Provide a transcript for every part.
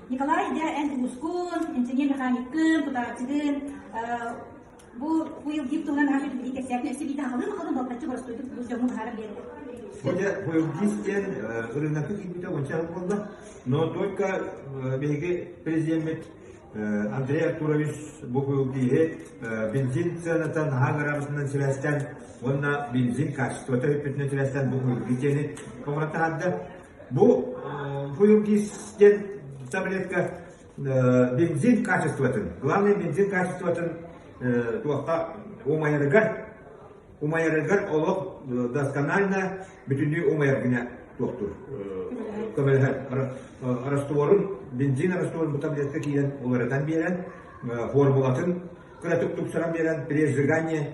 Николай де en ускун, инженер механикын, путарчыгын, bu yıl gip tuğlan hafif bir kesiyatını üstü bir daha kalın baltaçı burası duyduk, bu camı harap verdi. Bu yıl gizken ırınakı gibi de onçalık oldu. Но только беги президент Андрей Артурович bu yıl diye benzin ценатан хагарабысынан силастан, онна benzin качеството hüpütüne силастан bu yıl giteni koğrata hadda. Bu yıl gizken таблетка benzin качествотын, главное benzin качествотын туақта умайырыгар олық досконально bütünlüğü умайыргына туқтыр. Көмелер растворын, benzin растворын bu таблетка киен олардан берен, формулатын кратук сыран берен, при сжигании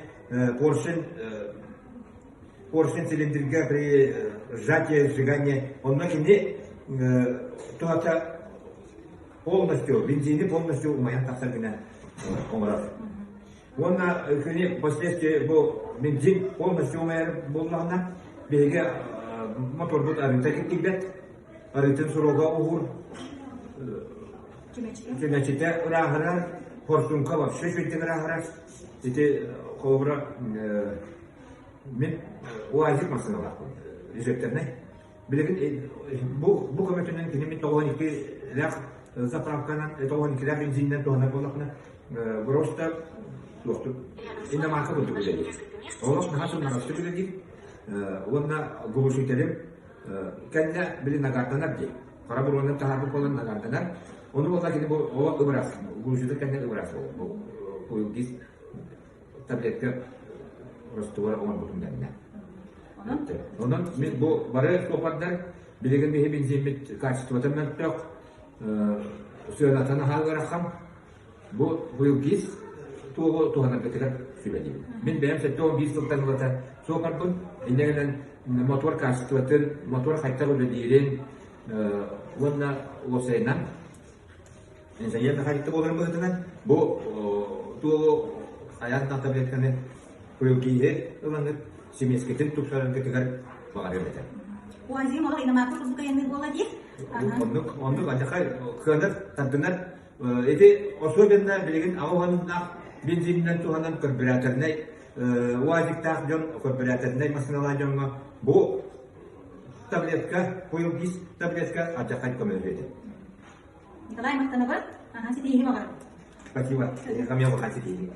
поршень цилиндрга при сжатии сжигании, он не туақта полностью, бензины полностью умаян тақсаргына омырар. Онна күні последствия бұл бензин полностью умаяр болғанна беге мотор бұд арыта кеттігдет, арытын сұруға ұғыр, кемечете ұрағырар, порсунқа вообще жөйттен ұрағырар, ете қолыбыра мен уазик масыналар режектеріне. Білігін бұл көмөтінен кені мен 92 ләқ заправканан, 92 ләқ бензиннен тоғанар болақына просто доступ. Инна марка бұлды біледі. Олық нағасын нарасты біледі. Онна ғылышекерім кәнне білі нағарданар де. Қара бұруанын тағарбы қолын нағарданар. Оны болға кені бұл ұбырас. Ғылышекер кәнне ұбырас. Бұл кез таблетка растуар оған бұтымдарына. Онын мен бұл бары тоқардар білеген бейі бензинмет качествотын мен тұқ сүйенатаны халғарақам. Бұл кез туғанар кәтігер сөйледі. Мен бәйім сәтті 15 жылдан ұлата соқардым. Енегінен мотор качествотын, мотор қайттар ұлы дейрен онына осайынан. Инженер механикті болырын бұғытынан бұл туғы аяқтан таблетканы көйгейе ұланып семескетін тұқсарын кәтігер бағар өметен. Уазим ола инамақыр бұл кәйінді бола дейік? Ондық ажақай қыныр, таддынар эти особенно билеген ауғанынақ бензиннен туғанын карбюраторнай уазиктақ жон карбюраторнай машиналар жонға бұл таблетка, қойылгіз таблетка ажақай көмелбеді. Николай мақтаны бар, сеті еңі мағар. Спасибо, қамия бұқан сеті еңі.